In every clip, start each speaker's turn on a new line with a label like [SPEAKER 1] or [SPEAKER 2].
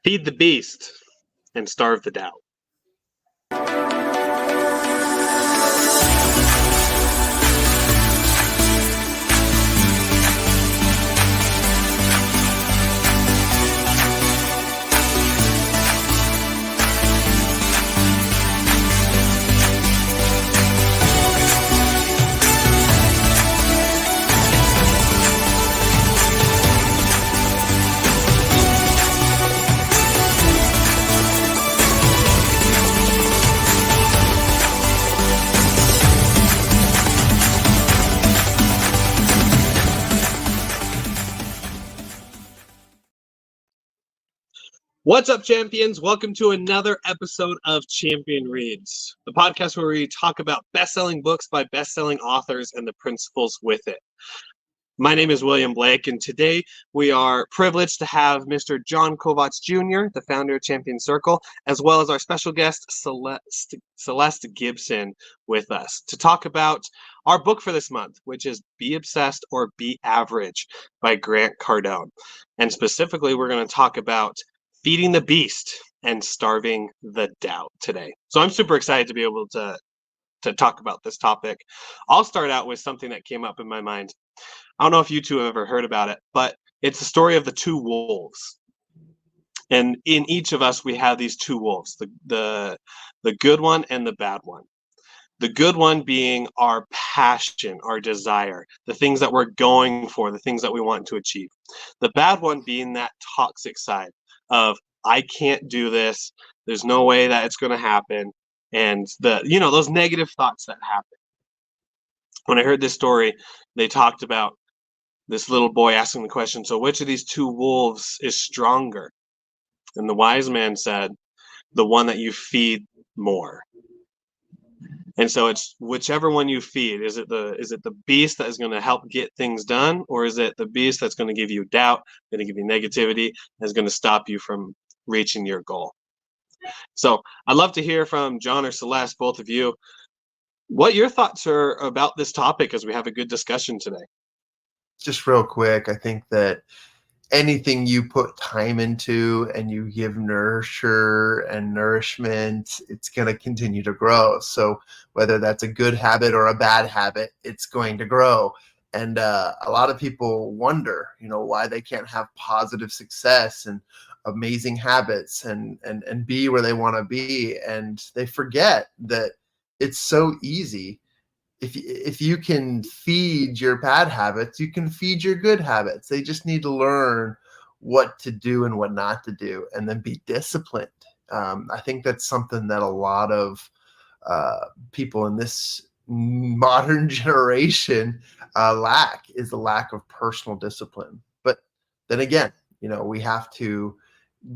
[SPEAKER 1] Feed the beast and starve the doubt. What's up, champions? Welcome to another episode of Champion Reads, the podcast where we talk about best-selling books by best-selling authors and the principles with it. My name is William Blake, and today we are privileged to have Mr. John Kovacs Jr., the founder of Champion Circle, as well as our special guest, Celeste Gibson, with us to talk about our book for this month, which is Be Obsessed or Be Average by Grant Cardone. And specifically, we're going to talk about feeding the beast and starving the doubt today. So I'm super excited to be able to talk about this topic. I'll start out with something that came up in my mind. I don't know if you two have ever heard about it, but it's the story of the two wolves. And in each of us, we have these two wolves, the good one and the bad one. The good one being our passion, our desire, the things that we're going for, the things that we want to achieve. The bad one being that toxic side of, I can't do this, there's no way that it's going to happen, and those negative thoughts that happen. When I heard this story, they talked about this little boy asking the question, so which of these two wolves is stronger? And the wise man said, the one that you feed more. And so it's whichever one you feed. Is it the beast that is going to help get things done, or is it the beast that's going to give you doubt, going to give you negativity, and is going to stop you from reaching your goal? So I'd love to hear from John or Celeste, both of you, what your thoughts are about this topic as we have a good discussion today.
[SPEAKER 2] Just real quick, I think that anything you put time into and you give nurture and nourishment, it's going to continue to grow. So whether that's a good habit or a bad habit, it's going to grow. And a lot of people wonder, why they can't have positive success and amazing habits and be where they want to be. And they forget that it's so easy. If you can feed your bad habits, you can feed your good habits. They just need to learn what to do and what not to do, and then be disciplined. I think that's something that a lot of people in this modern generation lack, is the lack of personal discipline. But then again, we have to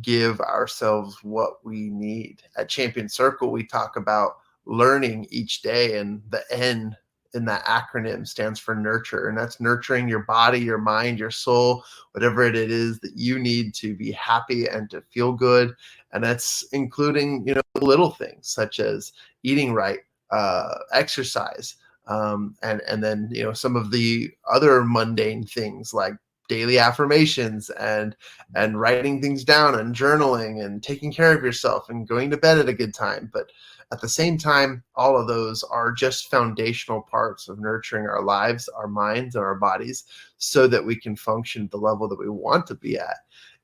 [SPEAKER 2] give ourselves what we need. At Champion Circle, we talk about learning each day, and the N in that acronym stands for nurture, and that's nurturing your body, your mind, your soul, whatever it is that you need to be happy and to feel good. And that's including little things such as eating right, exercise, and then some of the other mundane things like daily affirmations and writing things down and journaling and taking care of yourself and going to bed at a good time. But at the same time, all of those are just foundational parts of nurturing our lives, our minds, and our bodies so that we can function at the level that we want to be at.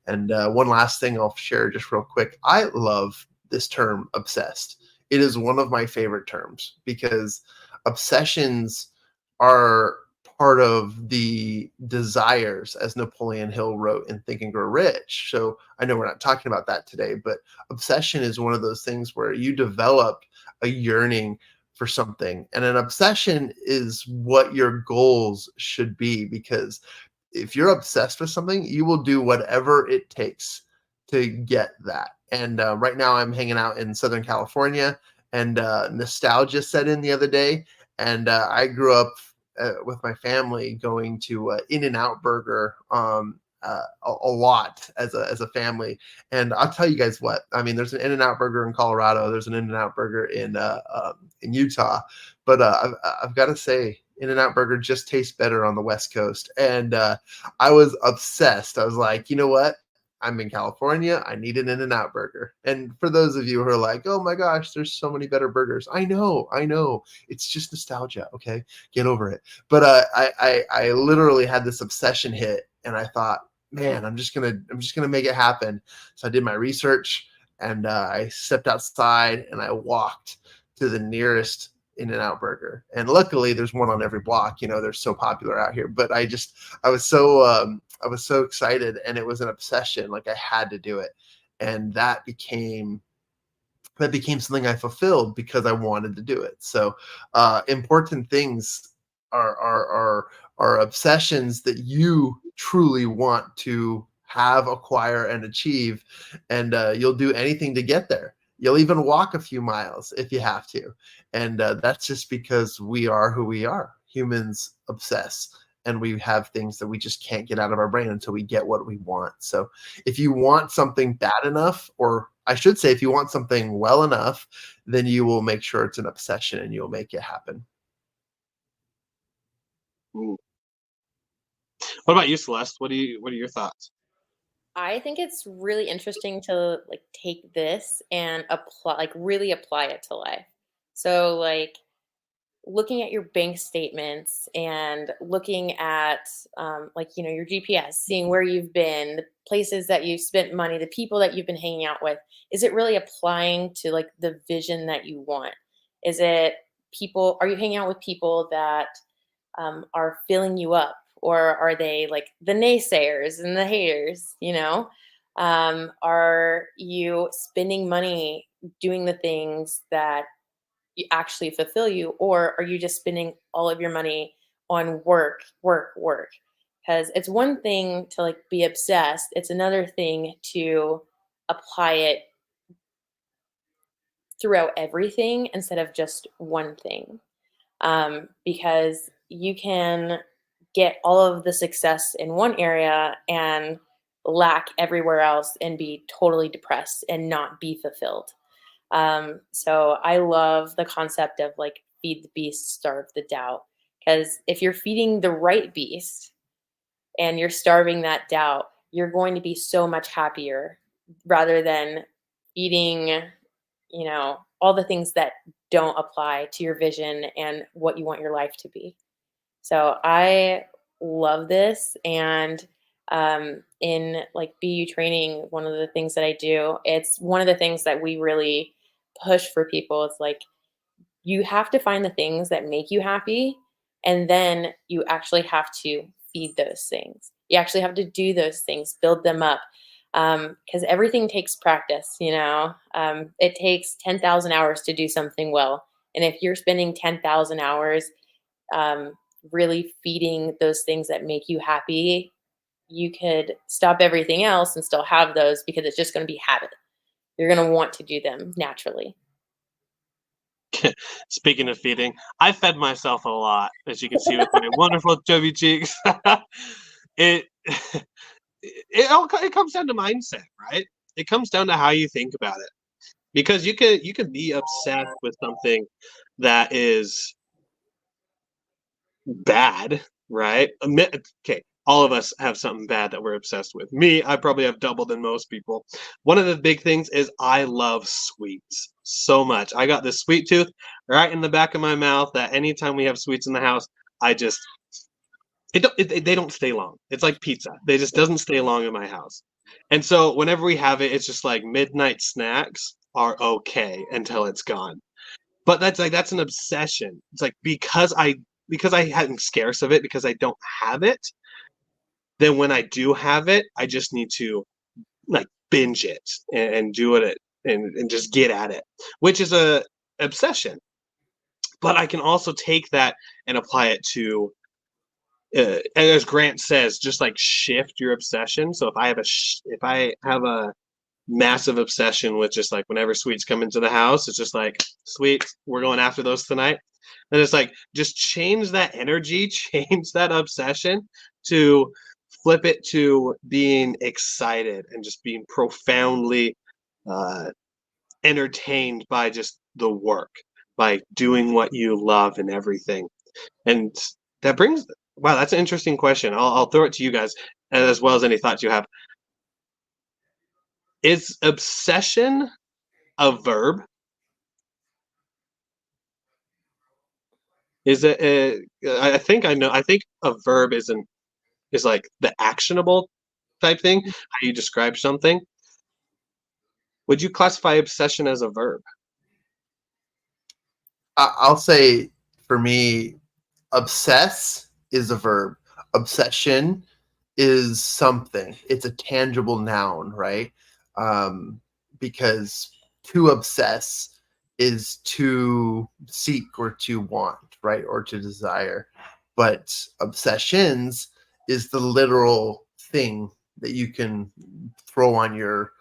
[SPEAKER 2] And one last thing I'll share just real quick. I love this term, obsessed. It is one of my favorite terms because obsessions are part of the desires, as Napoleon Hill wrote in Think and Grow Rich. So I know we're not talking about that today, but obsession is one of those things where you develop a yearning for something. And an obsession is what your goals should be, because if you're obsessed with something, you will do whatever it takes to get that. And right now I'm hanging out in Southern California, and nostalgia set in the other day. And I grew up with my family going to In-N-Out Burger a lot as a family. And I'll tell you guys what, I mean, there's an In-N-Out Burger in Colorado, there's an In-N-Out Burger in Utah, but I've got to say, In-N-Out Burger just tastes better on the West Coast. And I was obsessed. I was like, you know what? I'm in California. I need an In-N-Out burger. And for those of you who are like, oh my gosh, there's so many better burgers. I know. It's just nostalgia. Okay. Get over it. But I literally had this obsession hit and I thought, man, I'm just gonna make it happen. So I did my research and I stepped outside and I walked to the nearest In-N-Out burger. And luckily there's one on every block. They're so popular out here. But I was so excited and it was an obsession. Like I had to do it. And that became something I fulfilled because I wanted to do it. So important things are obsessions that you truly want to have, acquire, and achieve, and you'll do anything to get there. You'll even walk a few miles if you have to, and that's just because we are who we are. Humans obsess, and we have things that we just can't get out of our brain until we get what we want. So if you want something bad enough, or I should say, if you want something well enough, then you will make sure it's an obsession and you'll make it happen.
[SPEAKER 1] Ooh. What about you, Celeste? What are your thoughts?
[SPEAKER 3] I think it's really interesting to like take this and apply, like really apply it to life. So like looking at your bank statements and looking at like your GPS, seeing where you've been, the places that you've spent money, the people that you've been hanging out with. Is it really applying to like the vision that you want? Is it people? Are you hanging out with people that are filling you up, or are they like the naysayers and the haters? Are you spending money doing the things that actually fulfill you, or are you just spending all of your money on work, work, work? Because it's one thing to like be obsessed, it's another thing to apply it throughout everything instead of just one thing. Because you can get all of the success in one area and lack everywhere else and be totally depressed and not be fulfilled. So I love the concept of like feed the beast, starve the doubt. Because if you're feeding the right beast and you're starving that doubt, you're going to be so much happier rather than eating, all the things that don't apply to your vision and what you want your life to be. So I love this. And in like BU training, one of the things that I do, it's one of the things that we really push for people. It's like you have to find the things that make you happy, and then you actually have to feed those things. You actually have to do those things, build them up, because everything takes practice. It takes 10,000 hours to do something well, and if you're spending 10,000 hours really feeding those things that make you happy, you could stop everything else and still have those because it's just going to be habit. You're going to want to do them naturally.
[SPEAKER 1] Speaking of feeding, I fed myself a lot, as you can see with my wonderful chubby cheeks. it it comes down to mindset, right? It comes down to how you think about it, because you can be obsessed with something that is bad, right? Okay, all of us have something bad that we're obsessed with. Me, I probably have double than most people. One of the big things is I love sweets so much. I got this sweet tooth right in the back of my mouth that anytime we have sweets in the house, I just they don't stay long. It's like pizza. They just doesn't stay long in my house. And so whenever we have it, it's just like midnight snacks are okay until it's gone. But that's an obsession. It's like because I am scarce of it, because I don't have it, then when I do have it, I just need to like binge it and do it and just get at it, which is a obsession. But I can also take that and apply it to, as Grant says, just like shift your obsession. So if I have a massive obsession with just like whenever sweets come into the house, it's just like, sweet, we're going after those tonight. And it's like, just change that energy, change that obsession to flip it to being excited and just being profoundly uh, entertained by just the work, by doing what you love and everything. And that brings, wow, that's an interesting question. I'll throw it to you guys as well as any thoughts you have. Is obsession a verb? Is it? I think I know. I think a verb is like the actionable type thing. How you describe something. Would you classify obsession as a verb?
[SPEAKER 2] I'll say for me, obsess is a verb. Obsession is something. It's a tangible noun, right? Um, because to obsess is to seek or to want, right? Or to desire. But obsessions is the literal thing that you can throw on your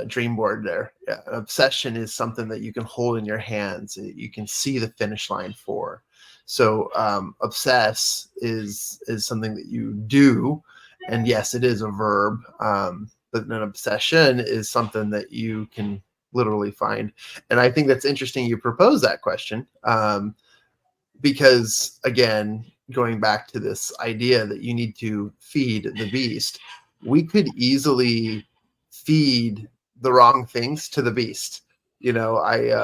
[SPEAKER 2] dream board there. Yeah, an obsession is something that you can hold in your hands. You can see the finish line for. So obsess is something that you do, and yes, it is a verb. But an obsession is something that you can literally find. And I think that's interesting. You propose that question because, again, going back to this idea that you need to feed the beast, we could easily feed the wrong things to the beast. You know, I,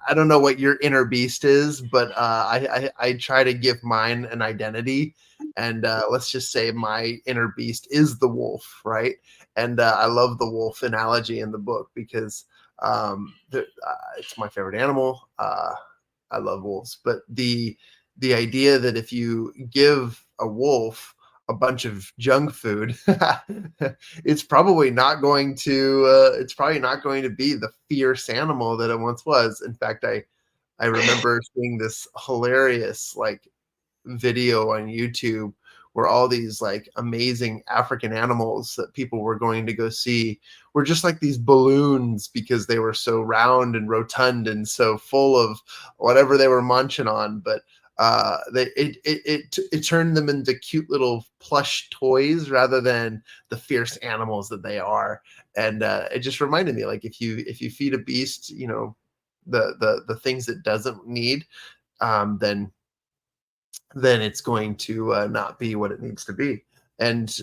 [SPEAKER 2] I don't know what your inner beast is, but I try to give mine an identity. And let's just say my inner beast is the wolf, right? And I love the wolf analogy in the book because it's my favorite animal. I love wolves, but the idea that if you give a wolf a bunch of junk food, it's probably not going to be the fierce animal that it once was. In fact, I remember seeing this hilarious like video on YouTube where all these like amazing African animals that people were going to go see were just like these balloons because they were so round and rotund and so full of whatever they were munching on. But it turned them into cute little plush toys rather than the fierce animals that they are. And it just reminded me, like, if you feed a beast, you know, the things it doesn't need, then it's going to not be what it needs to be. And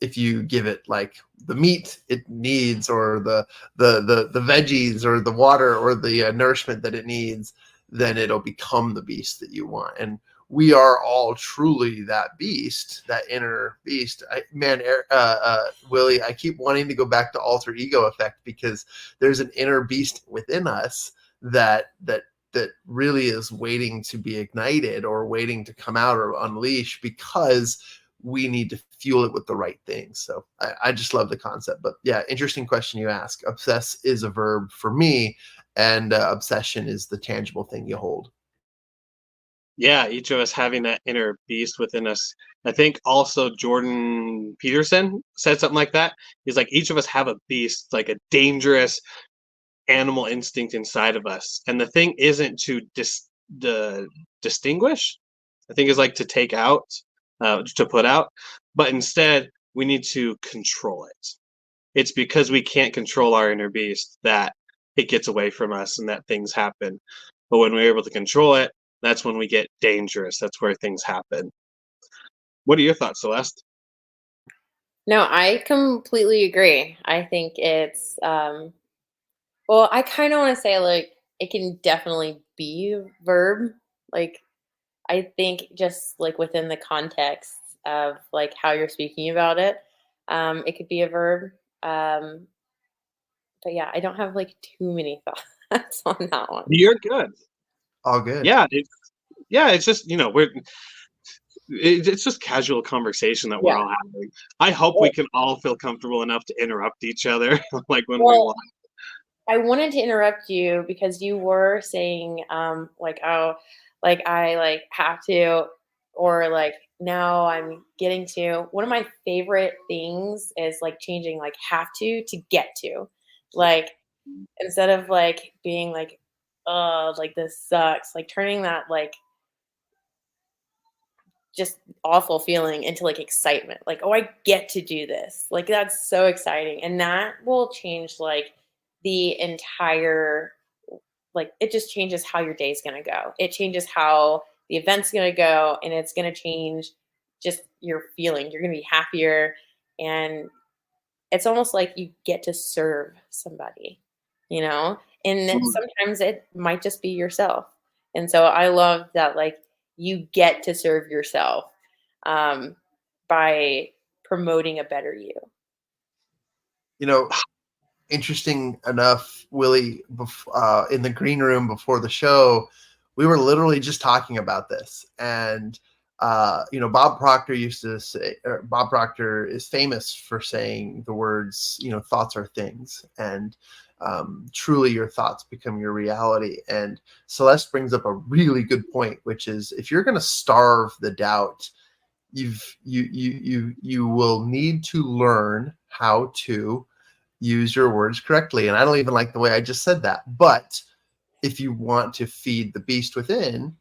[SPEAKER 2] if you give it like the meat it needs, or the veggies, or the water, or the nourishment that it needs, then it'll become the beast that you want. And we are all truly that beast, that inner beast. Willie, I keep wanting to go back to alter ego effect, because there's an inner beast within us that really is waiting to be ignited, or waiting to come out or unleash, because we need to fuel it with the right things. So I just love the concept. But yeah, interesting question you ask. Obsess is a verb for me, and obsession is the tangible thing you hold.
[SPEAKER 1] Yeah, each of us having that inner beast within us. I think also Jordan Peterson said something like that. He's like, each of us have a beast, like a dangerous animal instinct inside of us. And the thing isn't to distinguish. I think is like to take out, to put out, but instead we need to control it. It's because we can't control our inner beast that it gets away from us and that things happen. But when we're able to control it, that's when we get dangerous. That's where things happen. What are your thoughts, Celeste?
[SPEAKER 3] No, I completely agree. I think it's well, I kind of want to say like it can definitely be a verb. Like I think just like within the context of like how you're speaking about it, it could be a verb. Um, but yeah, I don't have like too many thoughts on that one.
[SPEAKER 1] You're good.
[SPEAKER 2] All good.
[SPEAKER 1] Yeah, it's just it's just casual conversation that we're
[SPEAKER 3] Yeah.
[SPEAKER 1] all having. I hope we can all feel comfortable enough to interrupt each other, like when we
[SPEAKER 3] Well,
[SPEAKER 1] want.
[SPEAKER 3] I wanted to interrupt you because you were saying, like, oh, like I like have to, or like now I'm getting to. One of my favorite things is like changing like have to get to, like instead of like being like, oh, like this sucks, like turning that like just awful feeling into like excitement, like, oh, I get to do this, like that's so exciting, and that will change like the entire, like it just changes how your day's going to go. It changes how the event's going to go, and it's going to change just your feeling. You're going to be happier, and it's almost like you get to serve somebody, you know, and sometimes it might just be yourself. And so I love that, like, you get to serve yourself by promoting a better you.
[SPEAKER 2] You know, interesting enough, Willie, in the green room before the show, we were literally just talking about this. And, Bob Proctor used to say, Bob Proctor is famous for saying the words, thoughts are things. And truly your thoughts become your reality. And Celeste brings up a really good point, which is if you're going to starve the doubt, you will need to learn how to use your words correctly. And I don't even like the way I just said that. But if you want to feed the beast within,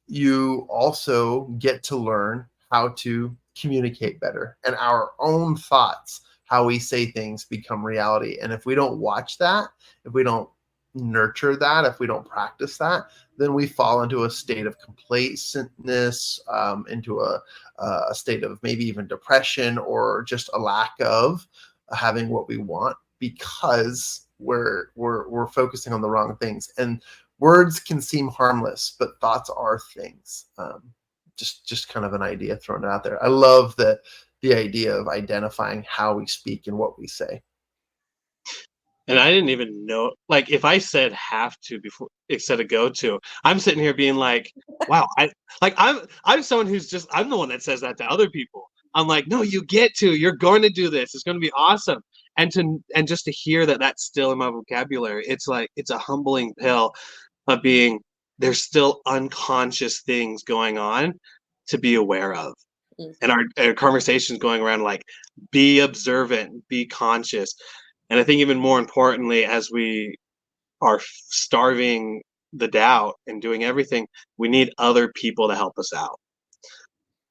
[SPEAKER 2] you also get to learn how to communicate better. And our own thoughts, how we say things, become reality. And if we don't watch that, if we don't nurture that, if we don't practice that, then we fall into a state of complacentness, into a state of maybe even depression, or just a lack of having what we want, because we're focusing on the wrong things. And words can seem harmless, but thoughts are things. Just kind of an idea thrown out there. I love the idea of identifying how we speak and what we say.
[SPEAKER 1] And I didn't even know, like, if I said have to before instead of go to, I'm sitting here being like, wow, I'm someone who's just, I'm the one that says that to other people. I'm like, no, you get to, you're going to do this. It's going to be awesome. And just to hear that that's still in my vocabulary, it's like, it's a humbling pill of being, there's still unconscious things going on to be aware of. And our conversations going around like, be observant, be conscious. And I think even more importantly, as we are starving the doubt and doing everything, we need other people to help us out.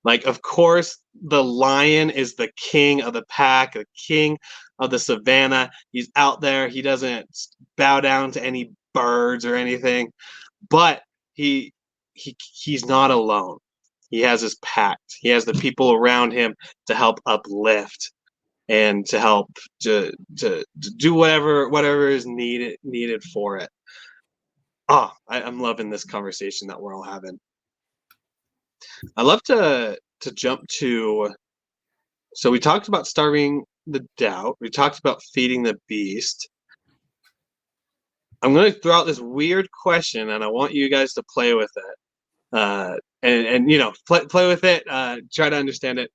[SPEAKER 1] Like, of course, the lion is the king of the pack, the king of the savannah. He's out there. He doesn't bow down to any birds or anything, but he's not alone. He has his pack. He has the people around him to help uplift and to help to do whatever is needed for it. I'm loving this conversation that we're all having. I love to jump to, so we talked about starving the doubt. We talked about feeding the beast. I'm going to throw out this weird question, and I want you guys to play with it. Play with it, try to understand it.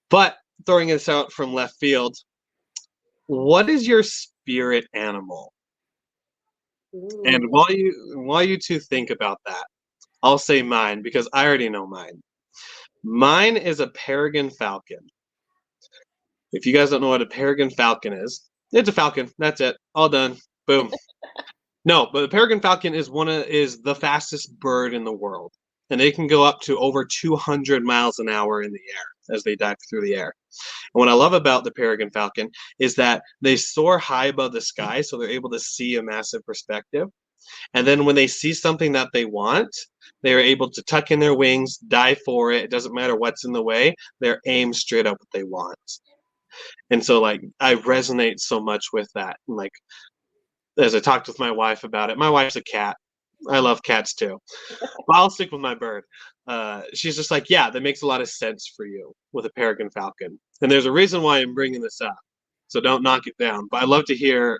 [SPEAKER 1] But throwing this out from left field, what is your spirit animal? Ooh. And while you two think about that, I'll say mine, because I already know mine. Mine is a peregrine falcon. If you guys don't know what a peregrine falcon is, it's a falcon. That's it. All done. Boom. No, but the peregrine falcon is the fastest bird in the world, and they can go up to over 200 miles an hour in the air as they dive through the air. And what I love about the peregrine falcon is that they soar high above the sky, so they're able to see a massive perspective. And then when they see something that they want, they are able to tuck in their wings, dive for it. It doesn't matter what's in the way. They're aimed straight up what they want. And so, like, I resonate so much with that. And, like, as I talked with my wife about it, my wife's a cat. I love cats too. But I'll stick with my bird. She's just like, yeah, that makes a lot of sense for you with a peregrine falcon. And there's a reason why I'm bringing this up. So don't knock it down. But I'd love to hear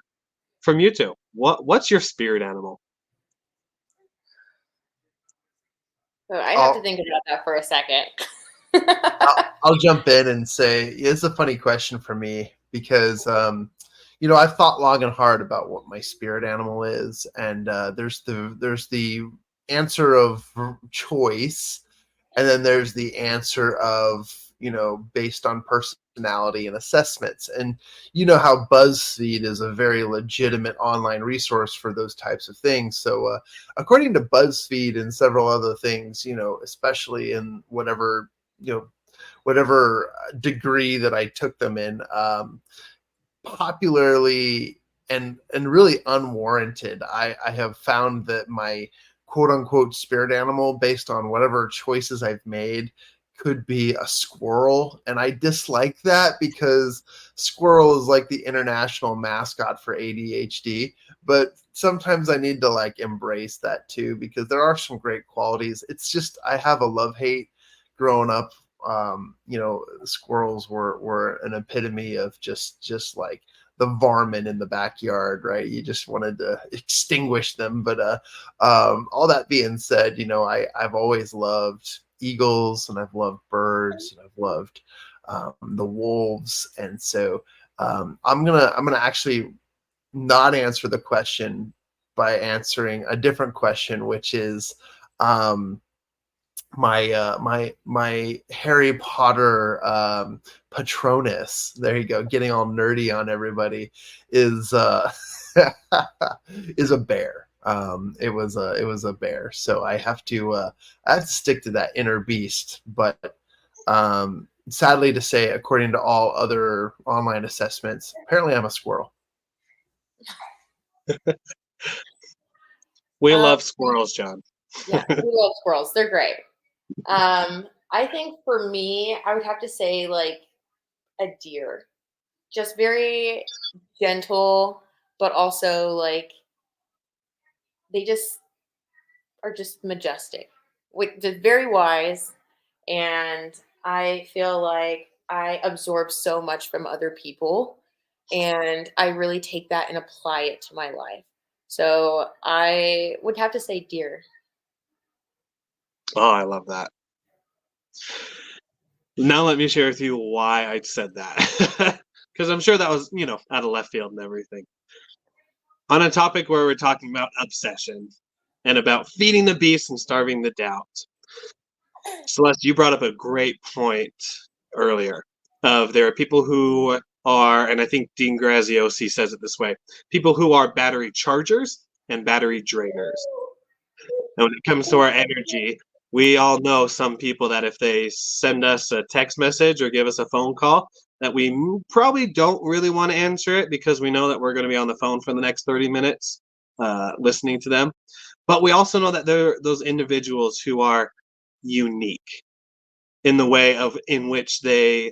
[SPEAKER 1] from you two. What's your spirit animal?
[SPEAKER 3] So I have to think about that for a second.
[SPEAKER 2] I'll jump in and say it's a funny question for me, because I've thought long and hard about what my spirit animal is, and there's the answer of choice, and then there's the answer of based on personality and assessments. And how BuzzFeed is a very legitimate online resource for those types of things. So according to BuzzFeed and several other things, especially in whatever degree that I took them in, popularly and really unwarranted, I have found that my quote unquote spirit animal, based on whatever choices I've made, could be a squirrel. And I dislike that because squirrel is like the international mascot for ADHD. But sometimes I need to like embrace that too, because there are some great qualities. It's just, I have a love-hate growing up. Squirrels were an epitome of just like the varmint in the backyard, right? You just wanted to extinguish them. But all that being said, I've always loved eagles, and I've loved birds, and I've loved the wolves. And so I'm gonna actually not answer the question by answering a different question, which is my Harry Potter Patronus. There you go, getting all nerdy on everybody, is is a bear. It was a bear. So I have to stick to that inner beast. But sadly to say, according to all other online assessments, apparently I'm a squirrel.
[SPEAKER 1] We love squirrels, John.
[SPEAKER 3] Yeah, we love squirrels. They're great. I think for me, I would have to say like a deer. Just very gentle, but also like they just are just majestic. They're very wise, and I feel like I absorb so much from other people, and I really take that and apply it to my life. So I would have to say deer.
[SPEAKER 1] Oh, I love that. Now let me share with you why I said that. Because I'm sure that was, out of left field and everything. On a topic where we're talking about obsession and about feeding the beast and starving the doubt. Celeste, you brought up a great point earlier of there are people who are, and I think Dean Graziosi says it this way, people who are battery chargers and battery drainers. And when it comes to our energy, we all know some people that if they send us a text message or give us a phone call, that we probably don't really want to answer it because we know that we're going to be on the phone for the next 30 minutes listening to them. But we also know that there are those individuals who are unique in the way in which they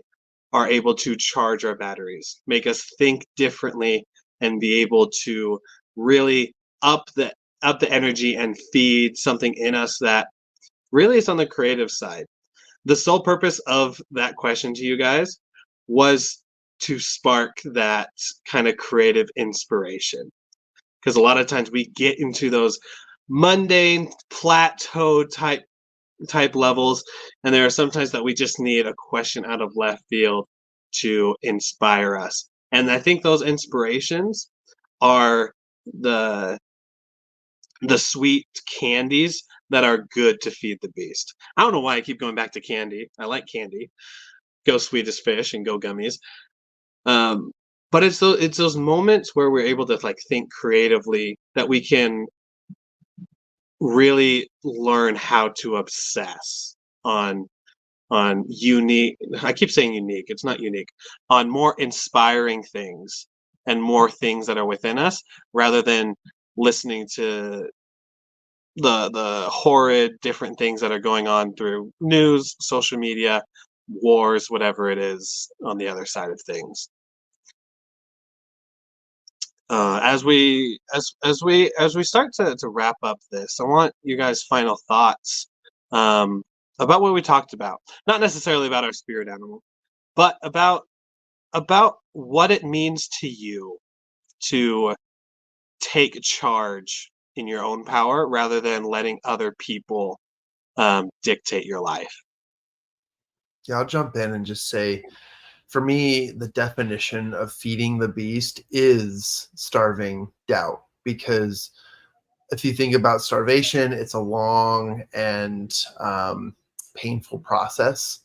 [SPEAKER 1] are able to charge our batteries, make us think differently, and be able to really up the energy and feed something in us that really is on the creative side. The sole purpose of that question to you guys was to spark that kind of creative inspiration. Because a lot of times we get into those mundane plateau type levels, and there are sometimes that we just need a question out of left field to inspire us. And I think those inspirations are the sweet candies that are good to feed the beast. I don't know why I keep going back to candy. I like candy. Go Swedish Fish and go gummies. But it's those moments where we're able to like think creatively that we can really learn how to obsess on unique. I keep saying unique. It's not unique. On more inspiring things and more things that are within us, rather than listening to the horrid different things that are going on through news, social media, wars, whatever it is on the other side of things. As we start to wrap up this, I want you guys' final thoughts about what we talked about. Not necessarily about our spirit animal, but about what it means to you to take charge in your own power rather than letting other people dictate your life.
[SPEAKER 2] Yeah, I'll jump in and just say, for me, the definition of feeding the beast is starving doubt. Because if you think about starvation, it's a long and painful process.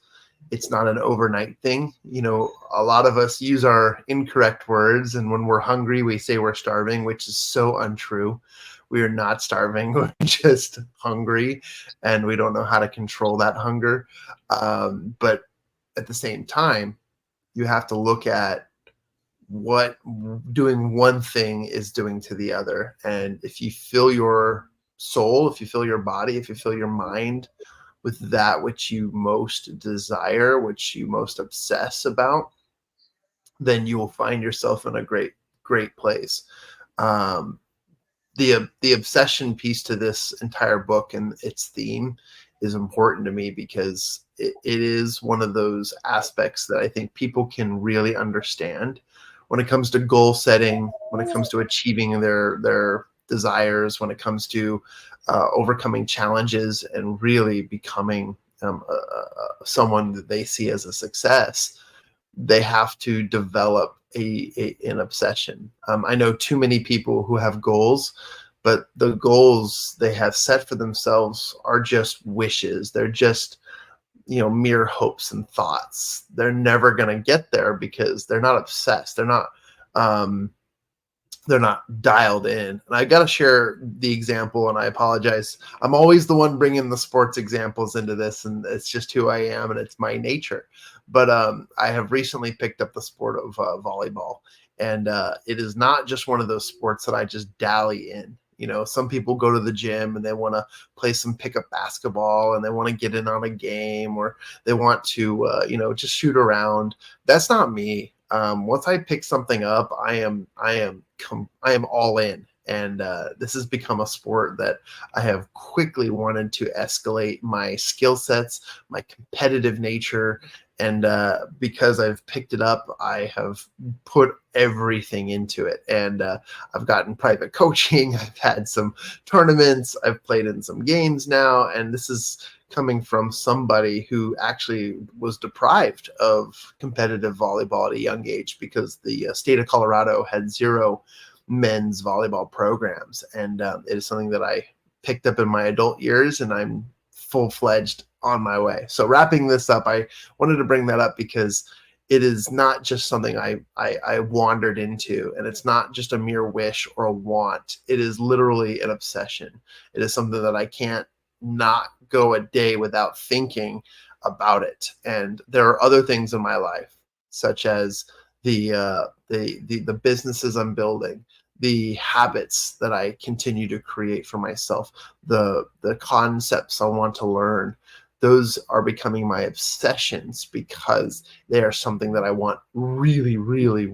[SPEAKER 2] It's not an overnight thing. A lot of us use our incorrect words, and when we're hungry, we say we're starving, which is so untrue. We are not starving. We're just hungry, and we don't know how to control that hunger. But at the same time, you have to look at what doing one thing is doing to the other. And if you fill your soul, if you fill your body, if you fill your mind with that which you most desire, which you most obsess about, then you will find yourself in a great place. Um, the obsession piece to this entire book and its theme is important to me because it is one of those aspects that I think people can really understand when it comes to goal setting, when it comes to achieving their desires, when it comes to overcoming challenges and really becoming someone that they see as a success. They have to develop an obsession. I know too many people who have goals, but the goals they have set for themselves are just wishes. They're just, mere hopes and thoughts. They're never going to get there because they're not obsessed. Um, they're not dialed in. And I got to share the example, and I apologize. I'm always the one bringing the sports examples into this, and it's just who I am, and it's my nature. But I have recently picked up the sport of volleyball, and it is not just one of those sports that I just dally in. Some people go to the gym and they want to play some pickup basketball, and they want to get in on a game, or they want to, just shoot around. That's not me. Once I pick something up, I am all in, and this has become a sport that I have quickly wanted to escalate my skill sets, my competitive nature, and because I've picked it up, I have put everything into it, and I've gotten private coaching. I've had some tournaments. I've played in some games now, and this is coming from somebody who actually was deprived of competitive volleyball at a young age because the state of Colorado had 0 men's volleyball programs. And it is something that I picked up in my adult years, and I'm full-fledged on my way. So wrapping this up, I wanted to bring that up because it is not just something I wandered into, and it's not just a mere wish or a want. It is literally an obsession. It is something that I can't not go a day without thinking about it. And there are other things in my life, such as the businesses I'm building, the habits that I continue to create for myself, the concepts I want to learn. Those are becoming my obsessions because they are something that I want really, really.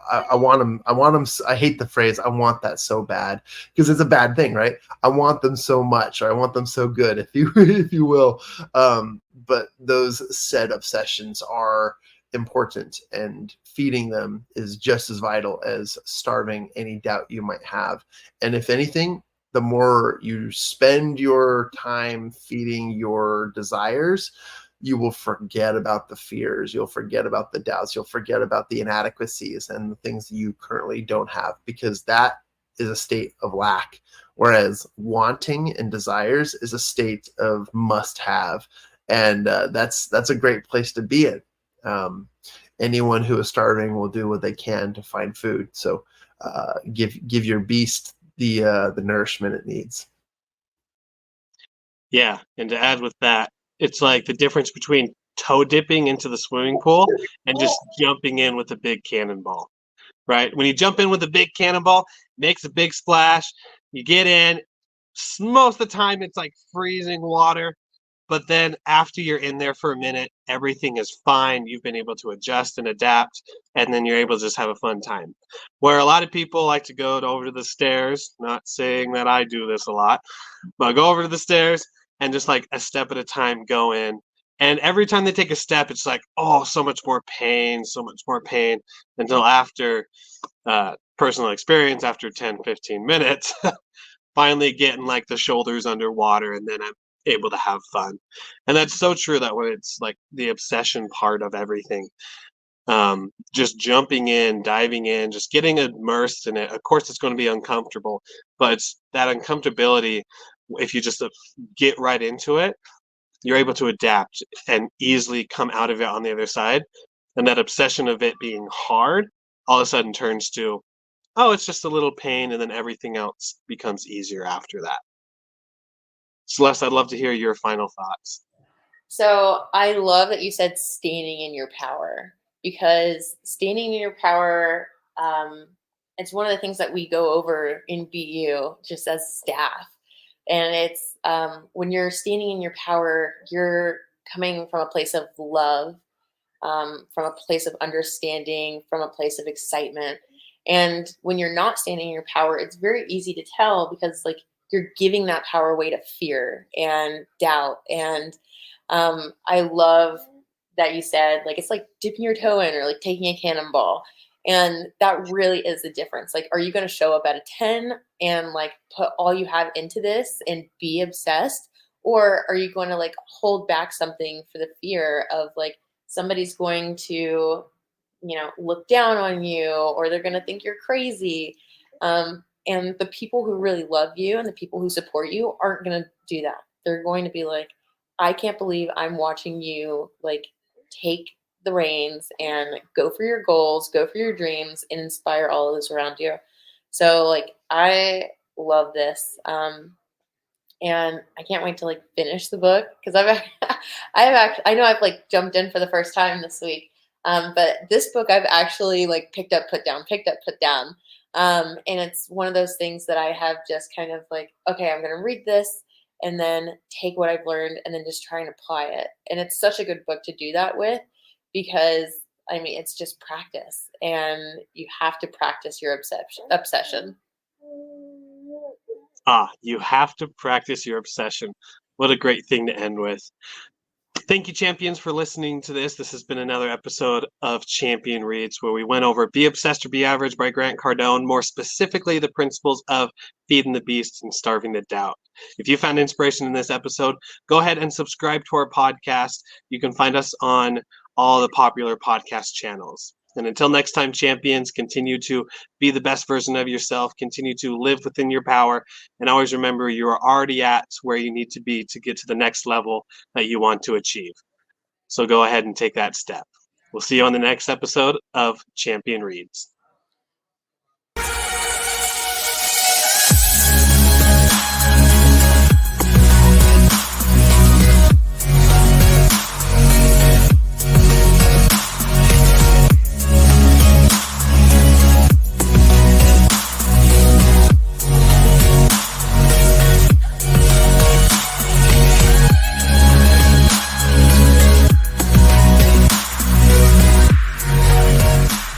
[SPEAKER 2] I want them. I want them. I hate the phrase. I want that so bad because it's a bad thing, right? I want them so much, or I want them so good, if you if you will. But those said obsessions are important, and feeding them is just as vital as starving any doubt you might have. And if anything, the more you spend your time feeding your desires, you will forget about the fears. You'll forget about the doubts. You'll forget about the inadequacies and the things that you currently don't have, because that is a state of lack. Whereas wanting and desires is a state of must have. And that's a great place to be in. Anyone who is starving will do what they can to find food. So give your beast the nourishment it needs.
[SPEAKER 1] Yeah, and to add with that, it's like the difference between toe dipping into the swimming pool and just jumping in with a big cannonball, right? When you jump in with a big cannonball, makes a big splash, you get in. Most of the time, it's like freezing water. But then after you're in there for a minute, everything is fine. You've been able to adjust and adapt, and then you're able to just have a fun time. Where a lot of people like to go over to the stairs, not saying that I do this a lot, but go over to the stairs and just like a step at a time go in. And every time they take a step, it's like, oh, so much more pain, until after personal experience, after 10, 15 minutes, finally getting like the shoulders underwater, and then I'm able to have fun. And that's so true that when it's like the obsession part of everything, just jumping in, diving in, just getting immersed in it. Of course, it's going to be uncomfortable, but it's that uncomfortability. If you just get right into it, you're able to adapt and easily come out of it on the other side. And that obsession of it being hard all of a sudden turns to, oh, it's just a little pain, and then everything else becomes easier after that. Celeste, I'd love to hear your final thoughts.
[SPEAKER 3] So I love that you said standing in your power, because standing in your power, it's one of the things that we go over in BU just as staff. And it's when you're standing in your power, you're coming from a place of love, from a place of understanding, from a place of excitement. And when you're not standing in your power, it's very easy to tell because like you're giving that power away to fear and doubt. And I love that you said like it's like dipping your toe in or like taking a cannonball. And that really is the difference. Like, are you going to show up at a 10 and like put all you have into this and be obsessed? Or are you going to like hold back something for the fear of like somebody's going to, look down on you or they're going to think you're crazy? And the people who really love you and the people who support you aren't going to do that. They're going to be like, I can't believe I'm watching you like take the reins and go for your goals, go for your dreams, and inspire all of those around you. So like I love this. And I can't wait to like finish the book because I know I've like jumped in for the first time this week. But this book I've actually like picked up, put down, picked up, put down. And it's one of those things that I have just kind of like, okay, I'm going to read this and then take what I've learned and then just try and apply it. And it's such a good book to do that with because I mean, it's just practice and you have to practice your obsession.
[SPEAKER 1] You have to practice your obsession. What a great thing to end with. Thank you, champions, for listening to this. This has been another episode of Champion Reads, where we went over Be Obsessed or Be Average by Grant Cardone, more specifically the principles of feeding the beast and starving the doubt. If you found inspiration in this episode, go ahead and subscribe to our podcast. You can find us on all the popular podcast channels. And until next time, champions, continue to be the best version of yourself, continue to live within your power, and always remember you are already at where you need to be to get to the next level that you want to achieve. So go ahead and take that step. We'll see you on the next episode of Champion Reads.